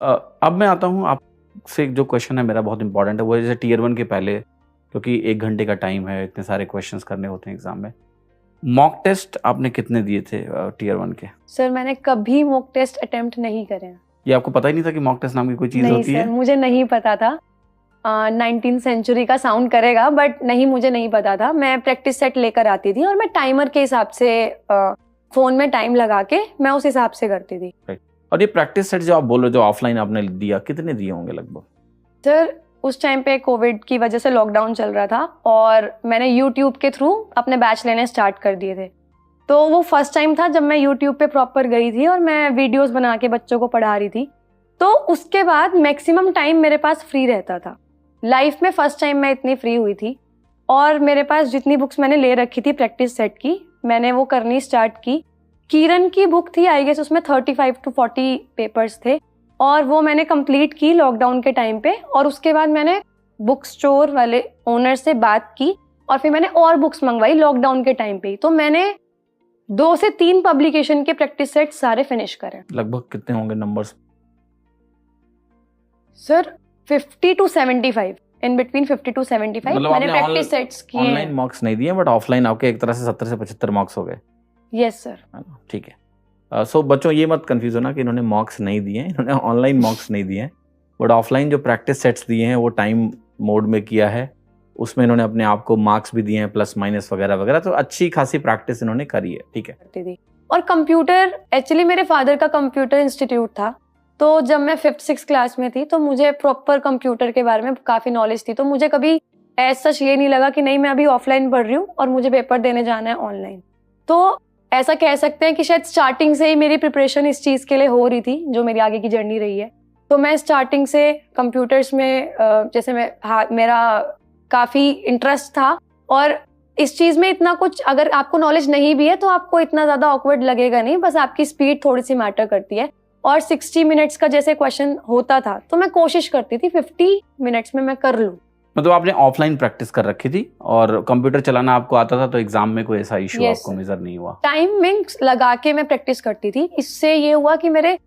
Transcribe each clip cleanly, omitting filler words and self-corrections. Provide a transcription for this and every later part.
अब मैं आता हूँ आपसे, जो क्वेश्चन है मेरा बहुत इंपॉर्टेंट है, वो है जैसे टियर 1 के पहले, क्योंकि 1 घंटे का टाइम है, इतने सारे क्वेश्चंस करने होते हैं एग्जाम में। मॉक टेस्ट आपने कितने दिए थे टियर 1 के? सर मैंने कभी मॉक टेस्ट अटेम्प्ट नहीं करे हैं। ये आपको पता ही नहीं था कि मॉक टेस्ट नाम की कोई चीज़ नहीं होती सर, है? मुझे नहीं पता था। 19th सेंचुरी का साउंड करेगा बट नहीं, मुझे नहीं पता था। मैं प्रैक्टिस सेट लेकर आती थी और मैं टाइमर के हिसाब से फोन में टाइम लगा के मैं उस हिसाब से करती थी। और ये प्रैक्टिस सेट जो आप बोल रहे हो, जो ऑफलाइन आपने दिया, कितने दिए होंगे लगभग? सर उस टाइम पे कोविड की वजह से लॉकडाउन चल रहा था और मैंने यूट्यूब के थ्रू अपने बैच लेने स्टार्ट कर दिए थे। तो वो फर्स्ट टाइम था जब मैं यूट्यूब पे प्रॉपर गई थी और मैं वीडियोस बना के बच्चों को पढ़ा रही थी। तो उसके बाद मैक्सिमम टाइम मेरे पास फ्री रहता था। लाइफ में फर्स्ट टाइम मैं इतनी फ्री हुई थी और मेरे पास जितनी बुक्स मैंने ले रखी थी प्रैक्टिस सेट की, मैंने वो करनी स्टार्ट की। किरण की बुक थी आई गेस, उसमें 35 to 40 पेपर्स थे और वो मैंने कंप्लीट की लॉकडाउन के टाइम पे। और उसके बाद मैंने बुक स्टोर वाले ओनर से बात की और फिर मैंने और बुक्स मंगवाई लॉकडाउन के टाइम पे। तो मैंने 2 से 3 पब्लिकेशन के प्रैक्टिस सेट सारे फिनिश करे। लगभग कितने होंगे numbers? Sir 50 to 75, in between 50 to 75 मतलब मैंने आपने प्रैक्टिस सेट्स किए ऑनलाइन हैं। मार्क्स नहीं दिए, बट ऑफलाइन आपके एक तरह से 70 से 75 मार्क्स हो गए। Yes sir. है ना? ठीक है। सो बच्चों ये मत कंफ्यूज होना कि इन्होंने मार्क्स नहीं दिए हैं, इन्होंने ऑनलाइन मार्क्स नहीं दिए हैं, बट ऑफलाइन जो प्रैक्टिस सेट्स दिए हैं वो टाइम मोड में किया है, उसमें इन्होंने अपने आप को मार्क्स भी दिए हैं, प्लस माइनस वगैरह वगैरह। तो अच्छी खासी प्रैक्टिस इन्होंने करी है। ठीक है। करती थी। और कंप्यूटर, एक्चुअली मेरे फादर का कंप्यूटर इंस्टीट्यूट था, तो जब मैं 5th-6th क्लास में थी तो मुझे प्रॉपर कंप्यूटर के बारे में काफ़ी नॉलेज थी। तो मुझे कभी ऐसा ये नहीं लगा कि नहीं मैं अभी ऑफलाइन पढ़ रही हूँ और मुझे पेपर देने जाना है ऑनलाइन। तो ऐसा कह सकते हैं कि शायद स्टार्टिंग से ही मेरी प्रिपरेशन इस चीज़ के लिए हो रही थी, जो मेरी आगे की जर्नी रही है। तो मैं स्टार्टिंग से कंप्यूटर्स में जैसे मेरा काफ़ी इंटरेस्ट था और इस चीज़ में इतना कुछ, अगर आपको नॉलेज नहीं भी है तो आपको इतना ज़्यादा ऑकवर्ड लगेगा नहीं, बस आपकी स्पीड थोड़ी सी मैटर करती है। और 60 मिनट्स का जैसे क्वेश्चन होता था तो मैं कोशिश करती थी 50 मिनट्स में मैं कर लूँ। मतलब आपने ऑफलाइन प्रैक्टिस कर रखी थी और कंप्यूटर चलाना आपको आता था, तो एग्जाम में कोई ऐसा इशू आपको मेजर नहीं हुआ? टाइमिंग्स लगा के मैं प्रैक्टिस करती थी। इससे ये हुआ कि मेरे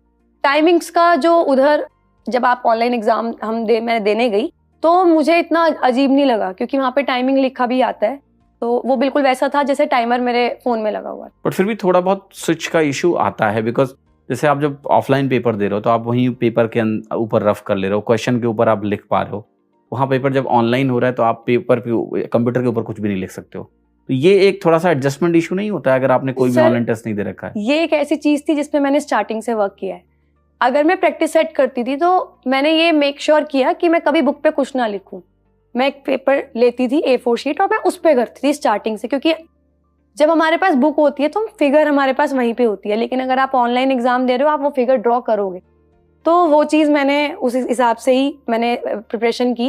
टाइमिंग्स का जो उधर, जब आप ऑनलाइन एग्जाम मैं देने गई तो मुझे इतना अजीब नहीं लगा, क्योंकि वहाँ पे टाइमिंग लिखा भी आता है, तो वो बिल्कुल वैसा था जैसे टाइमर मेरे फोन में लगा हुआ। बट फिर भी थोड़ा बहुत स्विच का इशू आता है, बिकॉज जैसे आप जब ऑफलाइन पेपर दे रहे हो तो आप वहीं पेपर के ऊपर रफ कर ले रहे हो, क्वेश्चन के ऊपर आप लिख पा रहे हो। वहाँ पेपर जब ऑनलाइन हो रहा है तो आप पेपर पे, कंप्यूटर के ऊपर कुछ भी नहीं लिख सकते हो। तो ये एक थोड़ा सा एडजस्टमेंट इशू नहीं होता है अगर आपने कोई भी ऑनलाइन टेस्ट नहीं दे रखा है? ये एक ऐसी चीज थी जिसमें मैंने स्टार्टिंग से वर्क किया है। अगर मैं प्रैक्टिस सेट करती थी तो मैंने ये मेक श्योर किया कि मैं कभी बुक पे कुछ ना लिखूं। मैं एक पेपर लेती थी A4 शीट और मैं उस पे करती थी स्टार्टिंग से, क्योंकि जब हमारे पास बुक होती है तो फिगर हमारे पास वहीं पे होती है, लेकिन अगर आप ऑनलाइन एग्जाम दे रहे हो आप वो फिगर ड्रॉ करोगे। तो वो चीज़ मैंने उस हिसाब से ही मैंने प्रिपरेशन की